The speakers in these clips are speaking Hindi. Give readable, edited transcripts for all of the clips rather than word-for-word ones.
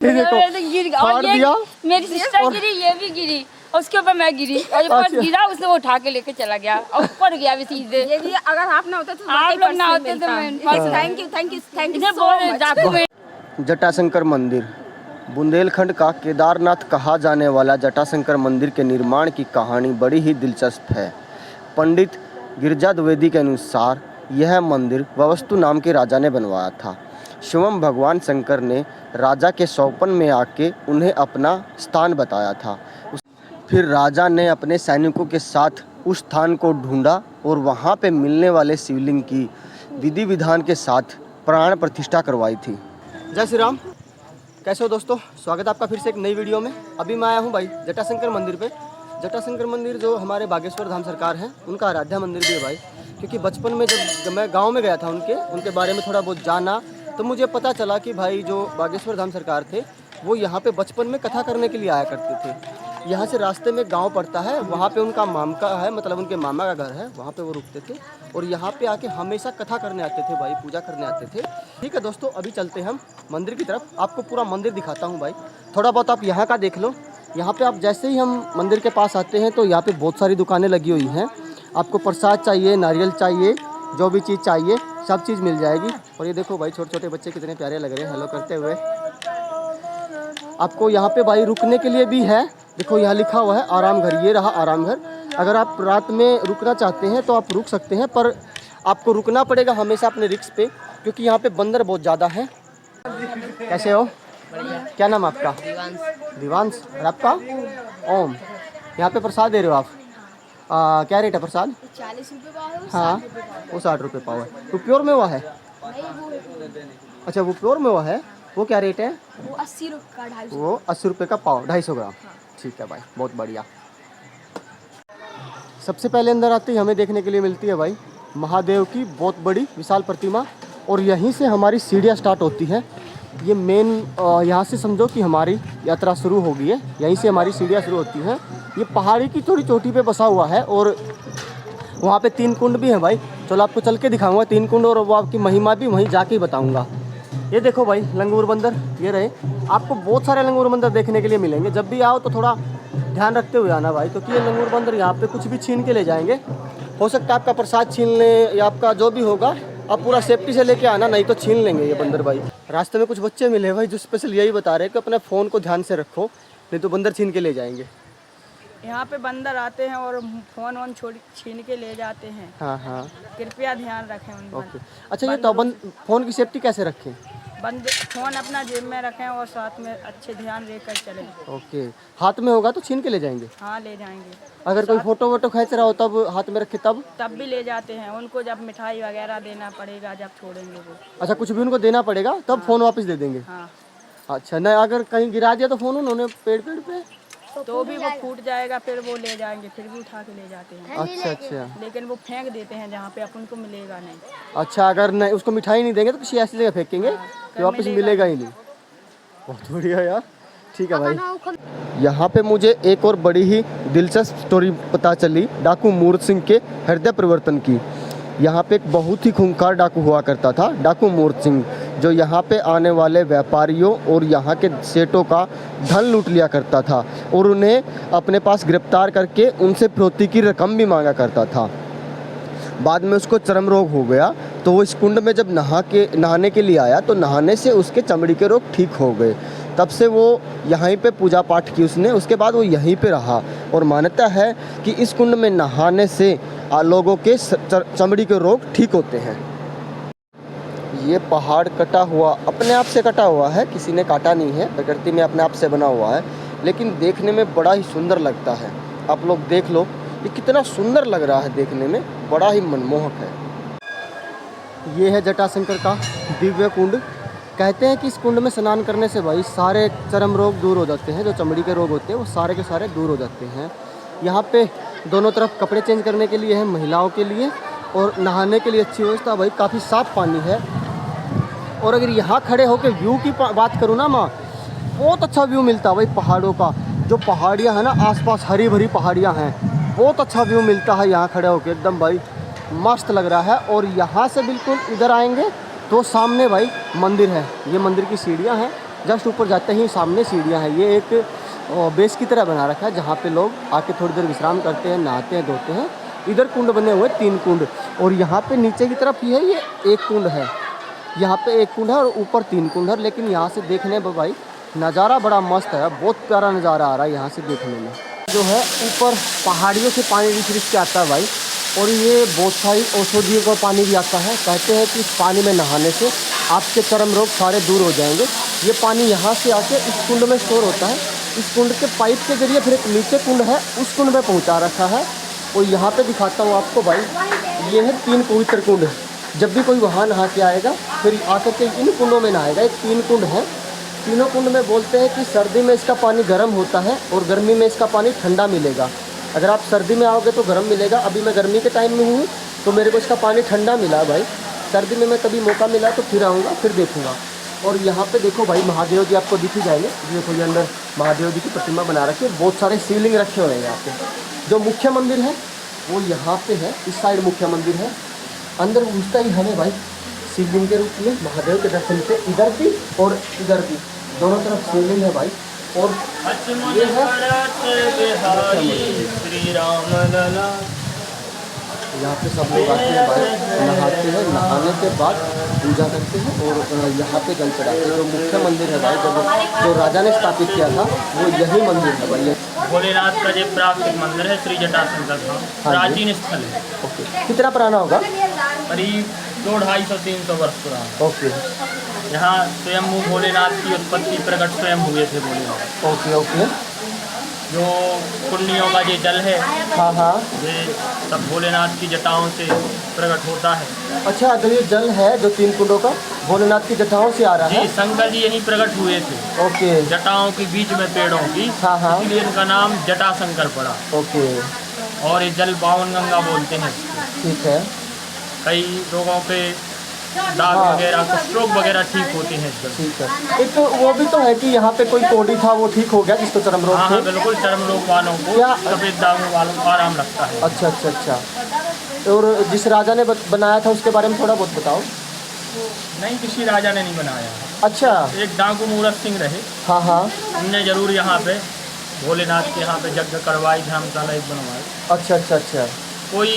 फाड़ दिया। मेरी सिस्टर गिरी, ये भी गिरी, उसके ऊपर मैं गिरी और जो पर्स गिरा उसने वो उठा के लेके चला गया और ऊपर गया भी सीधे। ये भी अगर आप ना होते तो आप लोग ना होते तो मैं thank you so much. Jatashankar मंदिर बुंदेलखंड का केदारनाथ कहा जाने वाला जटाशंकर मंदिर के निर्माण की कहानी बड़ी ही दिलचस्प है। पंडित गिरिजा द्विवेदी के अनुसार यह मंदिर ववस्तु नाम के राजा ने बनवाया था। शिवम भगवान शंकर ने राजा के सौपन में आके उन्हें अपना स्थान बताया था। फिर राजा ने अपने सैनिकों के साथ उस स्थान को ढूंढा और वहाँ पे मिलने वाले शिवलिंग की विधि विधान के साथ प्राण प्रतिष्ठा करवाई थी। जय श्री राम। कैसे हो दोस्तों, स्वागत है आपका फिर से एक नई वीडियो में। अभी मैं आया हूँ भाई जटाशंकर मंदिर पे। जटाशंकर मंदिर जो हमारे बागेश्वर धाम सरकार है उनका आराध्या मंदिर भी है भाई। क्योंकि बचपन में जब मैं गांव में गया था उनके बारे में थोड़ा बहुत जाना तो मुझे पता चला कि भाई जो बागेश्वर धाम सरकार थे वो यहाँ पे बचपन में कथा करने के लिए आया करते थे। यहाँ से रास्ते में गांव पड़ता है, वहाँ पे उनका मामका है, मतलब उनके मामा का घर है, वहाँ पे वो रुकते थे और यहाँ पे आके हमेशा कथा करने आते थे भाई, पूजा करने आते थे। ठीक है दोस्तों, अभी चलते हैं हम मंदिर की तरफ। आपको पूरा मंदिर दिखाता हूँ भाई। थोड़ा बहुत आप यहाँ का देख लो। यहाँ पे आप जैसे ही हम मंदिर के पास आते हैं तो यहाँ पे बहुत सारी दुकानें लगी हुई हैं। आपको प्रसाद चाहिए, नारियल चाहिए, जो भी चीज़ चाहिए सब चीज़ मिल जाएगी। और ये देखो भाई छोटे छोटे बच्चे कितने प्यारे लग रहे हैं हेलो करते हुए। आपको यहाँ पे भाई रुकने के लिए भी है। देखो यहाँ लिखा हुआ है आराम घर, ये रहा आराम घर। अगर आप रात में रुकना चाहते हैं तो आप रुक सकते हैं, पर आपको रुकना पड़ेगा हमेशा अपने रिस्क पे, क्योंकि यहाँ पे बंदर बहुत ज़्यादा है। कैसे हो? क्या नाम आपका? दिवांश। और आपका? ओम। यहाँ पे प्रसाद दे रहे हो आप? क्या रेट है प्रसाद? 40 रुपये पाव है। हाँ वो 60 रुपये पाव है। तो प्योर में हुआ है? अच्छा वो प्योर में हुआ है, वो क्या रेट है? वो 80 रुपये का 250। वो 80 रुपये का पाव, 250 ग्राम। ठीक है भाई, बहुत बढ़िया। सबसे पहले अंदर आते ही हमें देखने के लिए मिलती है भाई महादेव की बहुत बड़ी विशाल प्रतिमा। और यहीं से हमारी सीढ़ियाँ स्टार्ट होती है। ये मेन यहाँ से समझो कि हमारी यात्रा शुरू हो गई है। यहीं से हमारी सीढ़ियाँ शुरू होती हैं। ये पहाड़ी की थोड़ी चोटी पे बसा हुआ है और वहाँ पे 3 कुंड भी हैं भाई। चलो आपको चल के दिखाऊंगा 3 कुंड, और वो आपकी महिमा भी वहीं जाके ही बताऊंगा। ये देखो भाई लंगूर बंदर, ये रहे। आपको बहुत सारे लंगूर बंदर देखने के लिए मिलेंगे। जब भी आओ तो थोड़ा ध्यान रखते हुए आना भाई, क्योंकि ये लंगूर बंदर यहाँ पे कुछ भी छीन के ले जाएंगे। हो सकता है आपका प्रसाद छीन लें या आपका जो भी होगा, आप पूरा सेफ्टी से लेके आना, नहीं तो छीन लेंगे ये बंदर भाई। रास्ते में कुछ बच्चे मिले भाई जो स्पेशल यही बता रहे हैं कि अपने फ़ोन को ध्यान से रखो, नहीं तो बंदर छीन के ले जाएंगे। यहाँ पे बंदर आते हैं और फोन वोन छीन के ले जाते हैं। हाँ हाँ, कृपया ध्यान रखें उन पर। ओके। अच्छा ये तो फ़ोन की सेफ्टी कैसे रखें? फोन अपना जेब में रखें और साथ में अच्छे ध्यान देकर चलें। ओके, हाथ में होगा तो छीन के ले जाएंगे? हाँ ले जाएंगे। अगर कोई फोटो वोटो खींच रहा हो तब हाथ में रखे तब भी ले जाते हैं। उनको जब मिठाई वगैरह देना पड़ेगा जब छोड़ेंगे वो। अच्छा, कुछ भी उनको देना पड़ेगा तब? हाँ। फ़ोन वापस दे देंगे? हाँ। अच्छा, नहीं अगर कहीं गिरा दिया तो फ़ोन उन्होंने पेड़ पे तो भी वो फूट जाएगा, फिर वो ले जाएंगे, फिर भी उठा के ले जाते हैं। अच्छा अच्छा, लेकिन वो फेंक देते हैं जहाँ पे अपन को मिलेगा नहीं। अच्छा, अगर नहीं उसको मिठाई नहीं देंगे तो किसी ऐसी जगह फेंकेंगे कि वापस मिलेगा ही नहीं। बहुत बढ़िया यार। ठीक है भाई। यहाँ पे मुझे एक और बड़ी ही दिलचस्प स्टोरी पता चली डाकू मूर्त सिंह के हृदय परिवर्तन की। यहाँ पे एक बहुत ही खूंखार डाकू हुआ करता था, डाकू मूर्त सिंह, जो यहाँ पे आने वाले व्यापारियों और यहाँ के सेठों का धन लूट लिया करता था और उन्हें अपने पास गिरफ्तार करके उनसे फिरौती की रकम भी मांगा करता था। बाद में उसको चर्म रोग हो गया तो वो इस कुंड में जब नहाने के लिए आया तो नहाने से उसके चमड़ी के रोग ठीक हो गए। तब से वो यहीं पे पूजा पाठ की उसने, उसके बाद वो यहीं पे रहा। और मान्यता है कि इस कुंड में नहाने से लोगों के चमड़ी के रोग ठीक होते हैं। ये पहाड़ कटा हुआ, अपने आप से कटा हुआ है, किसी ने काटा नहीं है, प्रकृति में अपने आप से बना हुआ है, लेकिन देखने में बड़ा ही सुंदर लगता है। आप लोग देख लो ये कितना सुंदर लग रहा है देखने में, बड़ा ही मनमोहक है। ये है जटाशंकर का दिव्य कुंड। कहते हैं कि इस कुंड में स्नान करने से भाई सारे चर्म रोग दूर हो जाते हैं, जो चमड़ी के रोग होते हैं वो सारे के सारे दूर हो जाते हैं। यहाँ पे दोनों तरफ कपड़े चेंज करने के लिए है महिलाओं के लिए, और नहाने के लिए अच्छी व्यवस्था भाई, काफ़ी साफ़ पानी है। और अगर यहाँ खड़े होकर व्यू की बात करूँ ना माँ, बहुत अच्छा व्यू मिलता है भाई पहाड़ों का। जो पहाड़ियाँ हैं ना, आसपास हरी भरी पहाड़ियाँ हैं, बहुत अच्छा व्यू मिलता है यहाँ खड़े होकर, एकदम भाई मस्त लग रहा है। और यहाँ से बिल्कुल इधर आएंगे तो सामने भाई मंदिर है, ये मंदिर की सीढ़ियाँ हैं जस्ट ऊपर जाते ही सामने सीढ़ियाँ हैं। ये एक बेस की तरह बना रखा है जहाँ पे लोग आके थोड़ी देर विश्राम करते हैं, नहाते हैं, धोते हैं। इधर कुंड बने हुए 3 कुंड, और यहाँ पे नीचे की तरफ ये है, ये 1 कुंड है। यहाँ पे 1 कुंड है और ऊपर 3 कुंड है। लेकिन यहाँ से देखने में भाई नज़ारा बड़ा मस्त है, बहुत प्यारा नज़ारा आ रहा है यहाँ से देखने में। जो है ऊपर पहाड़ियों से पानी रिस के आता है भाई, और ये बहुत सारी औषधियों का पानी भी आता है। कहते हैं कि इस पानी में नहाने से आपके चर्म रोग सारे दूर हो जाएंगे। ये पानी यहाँ से आके इस कुंड में स्टोर होता है। इस कुंड के पाइप के जरिए फिर एक नीचे कुंड है, उस कुंड में पहुँचा रखा है। और यहाँ पे दिखाता हूँ आपको भाई, ये है 3 पवित्र कुंड। जब भी कोई वहाँ नहा के आएगा फिर आकर के इन कुंडों में नहाएगा। ये 3 कुंड हैं। तीनों कुंड में बोलते हैं कि सर्दी में इसका पानी गर्म होता है और गर्मी में इसका पानी ठंडा मिलेगा। अगर आप सर्दी में आओगे तो गर्म मिलेगा। अभी मैं गर्मी के टाइम में हूँ तो मेरे को इसका पानी ठंडा मिला भाई। सर्दी में मैं कभी मौका मिला तो फिर आऊँगा, फिर देखूँगा। और यहाँ पे देखो भाई महादेव जी आपको दिख ही जाएंगे। देखो ये अंदर महादेव जी की प्रतिमा बना रखी है, बहुत सारे शिवलिंग रखे हुए हैं यहाँ पे। जो मुख्य मंदिर है वो यहाँ पे है, इस साइड मुख्य मंदिर है। अंदर घुसता ही हमें भाई शिवलिंग के रूप में महादेव के दर्शन से इधर भी और इधर भी दोनों तरफ शिवलिंग है भाई। और ये है श्री राम लला। यहाँ पे सब लोग आते हैं भाई, नहाते हैं, नहाने के बाद पूजा करते हैं और यहाँ पे जल चढ़ाते हैं। जो मुख्य मंदिर है भाई, जब जो राजा ने स्थापित किया था वो यही मंदिर है भाई। भोलेनाथ का जो प्राकृतिक मंदिर है श्री जटाशंकर धाम, प्राचीन स्थल है। ओके, कितना पुराना होगा? करीब 200-250-300 वर्ष पुराना। ओके यहाँ स्वयंभू भोलेनाथ की उत्पत्ति प्रकट स्वयं हुए थे भोलेनाथ। Okay okay. जो पुण्यों का ये जल है, हाँ हाँ, ये सब भोलेनाथ की जटाओं से प्रकट होता है। अच्छा, तो ये जल है जो 3 कुंडों का भोलेनाथ की जटाओं से आ रहा जी, है। शंकर जी यहीं प्रकट हुए थे, ओके। जटाओं के बीच में पेड़ों की। हाँ हाँ, इसलिए इनका नाम जटाशंकर पड़ा। ओके और ये जल पावन गंगा बोलते हैं। ठीक है। कई लोगों पे दाग हाँ। वगैरह, स्ट्रोक वगैरह ठीक होते हैं इस जल। ठीक है। एक तो वो भी तो है कि यहाँ पे कोई कोड़ी था वो ठीक हो गया जिसको चर्म रोग हाँ थे। हाँ बिल्कुल, चर्म रोग वालों को, क्या? सफेद दागों वालों को आराम लगता है। अच्छा अच्छा अच्छा। और जिस राजा ने बनाया था उसके बारे में थोड़ा बहुत बताओ। नहीं, किसी राजा ने नहीं बनाया। अच्छा। एक डाकू मूरत सिंह रहे, हाँ हाँ। उनने जरूर यहाँ पे भोलेनाथ के यहाँ पे यज्ञ करवाई, धर्मशाला एक बनवाई। अच्छा अच्छा अच्छा। कोई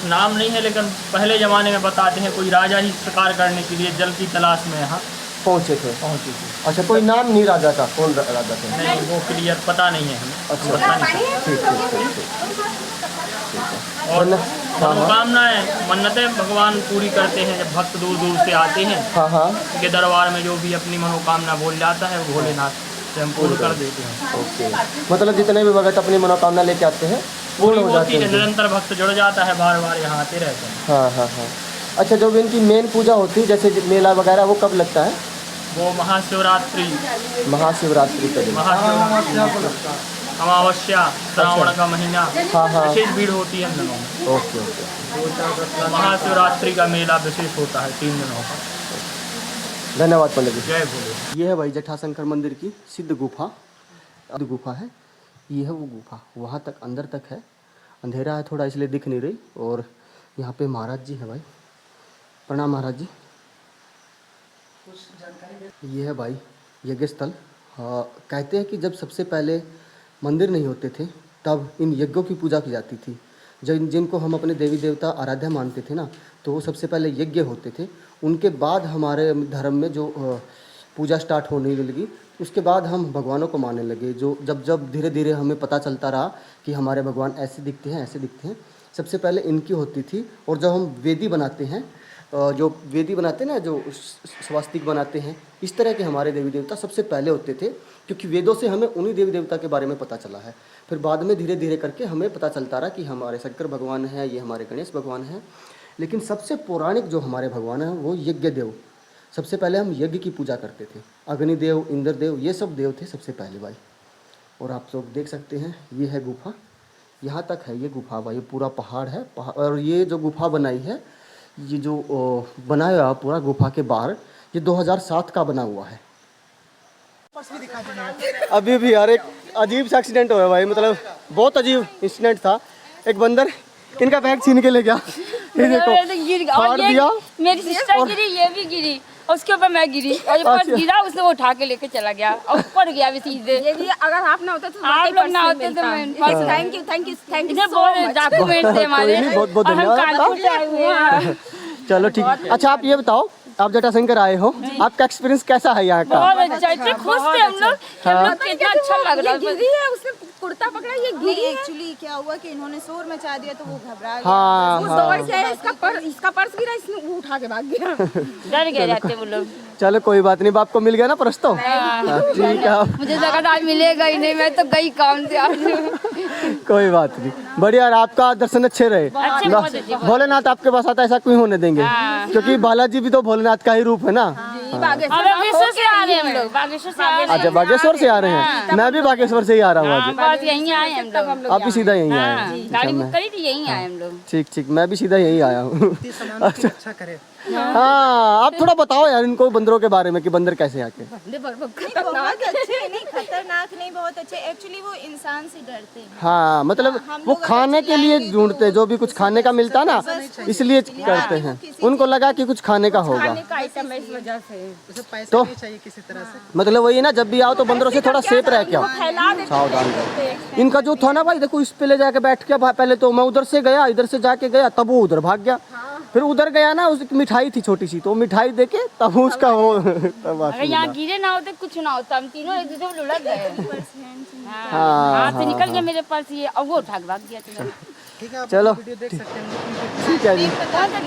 नाम नहीं है, लेकिन पहले ज़माने में बताते हैं कोई राजा ही शिकार करने के लिए जल की तलाश में यहाँ पहुँचे थे। पहुँचे थे। अच्छा, कोई नाम नहीं राजा का, कौन राजा थे? नहीं, वो क्लियर पता नहीं है हमें। अच्छा। पता नहीं। ठीक ठीक ठीक ठीक। और हाँ हाँ मनोकामनाएं, मन्नतें भगवान पूरी करते हैं। जब भक्त दूर दूर से आते हैं हाँ हाँ। उनके दरबार में जो भी अपनी मनोकामना बोल जाता है वो भोलेनाथ से हम पूर्ण कर देते हैं। ओके, मतलब जितने भी भगत अपनी मनोकामना लेके आते हैं पूर्ण हो जाती है। निरंतर भक्त जुड़ जाता है, बार बार यहाँ आते रहते हैं। हाँ हाँ हाँ। अच्छा, जो भी इनकी मेन पूजा होती है जैसे मेला वगैरह वो कब लगता है? वो महाशिवरात्रि, महाशिवरात्रि के दिन। अमावस्या, श्रावण का महीना, हाँ हाँ। विशेष भीड़ होती है इन दिनों में। Okay okay. महाशिवरात्रि का मेला विशेष होता है 3 दिनों का। धन्यवाद पंडित जी। जय भोले। ये है भाई जटाशंकर मंदिर की सिद्ध गुफा। गुफा है, ये है वो गुफा, वहाँ तक अंदर तक है। अंधेरा है थोड़ा इसलिए दिख नहीं रही। और यहाँ पे महाराज जी है भाई। प्रणाम महाराज जी। ये है भाई यज्ञ स्थल। कहते हैं कि जब सबसे पहले मंदिर नहीं होते थे तब इन यज्ञों की पूजा की जाती थी। जिनको हम अपने देवी देवता आराध्य मानते थे ना, तो वो सबसे पहले यज्ञ होते थे। उनके बाद हमारे धर्म में जो पूजा स्टार्ट होने लगी, उसके बाद हम भगवानों को मानने लगे। जो जब धीरे धीरे हमें पता चलता रहा कि हमारे भगवान ऐसे दिखते हैं, ऐसे दिखते हैं, सबसे पहले इनकी होती थी। और जब हम वेदी बनाते हैं, जो वेदी बनाते हैं ना, जो स्वास्तिक बनाते हैं, इस तरह के हमारे देवी देवता सबसे पहले होते थे, क्योंकि वेदों से हमें उन्हीं देवी देवता के बारे में पता चला है। फिर बाद में धीरे धीरे करके हमें पता चलता रहा कि हमारे शंकर भगवान हैं, ये हमारे गणेश भगवान हैं। लेकिन सबसे पौराणिक जो हमारे भगवान हैं वो यज्ञ देव। सबसे पहले हम यज्ञ की पूजा करते थे। अग्निदेव, इंद्रदेव, ये सब देव थे सबसे पहले भाई। और आप लोग देख सकते हैं ये है गुफा, यहाँ तक है ये गुफा भाई। पूरा पहाड़ है, और ये जो गुफा बनाई है, ये जो बनाया पूरा गुफा के बाहर, ये 2007 का बना हुआ है। अभी भी यार एक अजीब सा एक्सीडेंट हुआ भाई, मतलब बहुत अजीब इंसिडेंट था। एक बंदर इनका बैग छीन के ले गया, ये देखो गिर गया। फाड़ दिया। मेरी सिस्टर गिरी, ये भी गिरी, और उसके ऊपर मैं गिरी और जो पर्स गिरा उसने वो उठा के लेके चला गया और ऊपर गया भी सीधे। ये भी अगर आप ना होते तो आप लोग ना होते तो मैं थैंक यू इतने बहुत डॉक्यूमेंट थे हमारे कोई नहीं, बहुत-बहुत और हम धन्यवाद। कानपुर से आए हुए हैं। चलो ठीक। अच्छा आप ये बताओ, आप जटाशंकर आए हो, आपका एक्सपीरियंस कैसा है यहाँ का? बहुत अच्छा, इतने खुश थे हम लोग कि हम लोग कितना अच्छा लग रहा था। गिरी है, उसने कुर्ता पकड़ा, ये गिरी है। एक्चुअली क्या हुआ कि इन्होंने शोर मचा दिया तो वो घबरा गया। हाँ वो हाँ, दौड़ के आया, इसका पर्स गिरा, इसने वो उठा के भाग गया। डर गए रहते वो लोग। चलो कोई बात नहीं, बाप को मिल गया ना पर्स तो। हाँ, ठीक है, मुझे लगा था आज मिलेगा ही नहीं, मैं तो गई काम से आज। कोई बात नहीं, बढ़िया। और आपका दर्शन अच्छे रहे। अच्छे, बहुत अच्छे। भोलेनाथ आपके पास आता, ऐसा क्यों होने देंगे? क्योंकि बालाजी भी तो भोलेनाथ का ही रूप है ना। हम बागेश्वर से आ रहे हैं, हम लोग बागेश्वर से आ रहे हैं। अच्छा बागेश्वर से आ रहे हैं, मैं भी बागेश्वर से ही आ रहा हूँ आज। बस यहीं आए हम लोग। आप भी सीधा यहीं हाँ, आए? गाड़ी बुक करी थी, यहीं आए हम लोग। ठीक ठीक, मैं भी सीधा यहीं आया हूँ। हाँ आप थोड़ा बताओ यार इनको बंदरों के बारे में कि बंदर कैसे आके। बहुत अच्छे नहीं, खतरनाक नहीं, बहुत अच्छे। एक्चुअली वो इंसान से डरते हैं। हाँ मतलब वो खाने के लिए ढूंढते, जो भी कुछ खाने का मिलता है ना इसलिए करते हैं। उनको लगा कि कुछ खाने का होगा आइटम है, इस वजह से। तो मतलब वही ना, जब भी आओ तो बंदरों से थोड़ा सेफ रह के आओ, सावधान रहो। इनका जो था ना भाई, देखो इस पे ले जाके बैठ के, पहले तो मैं उधर से गया, इधर से जाके गया, तब वो उधर भाग गया, फिर उधर गया ना, उसकी मिठाई थी छोटी सी, तो मिठाई देके तब उसका वो तब अगर यहाँ गिरे ना होते कुछ ना होता, हम तीनों एक दूसरे को लुढ़क गए। हाँ, हाथ से निकल गया मेरे पास ये, और वो उठा के भाग गया। चलो ठीक है जी।